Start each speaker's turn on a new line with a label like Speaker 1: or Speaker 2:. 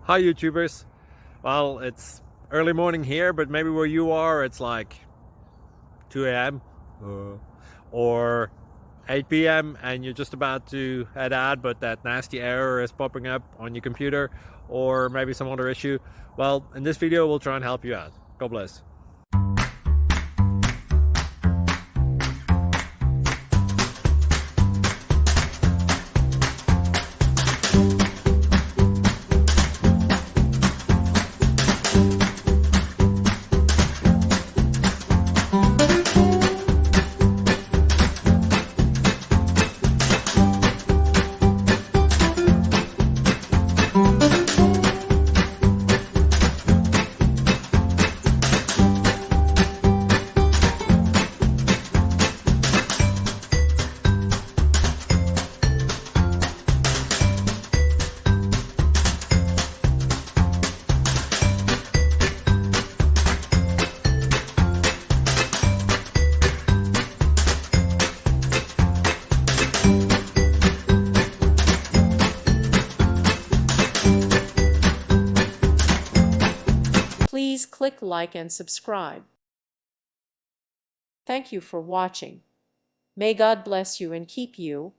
Speaker 1: Hi YouTubers. Well, it's early morning here, but maybe where you are it's like 2 a.m. Or 8 p.m. and you're just about to head out, but that nasty error is popping up on your computer, or maybe some other issue. Well, in this video we'll try and help you out. God bless.
Speaker 2: Please click like and subscribe. Thank you for watching. May God bless you and keep you.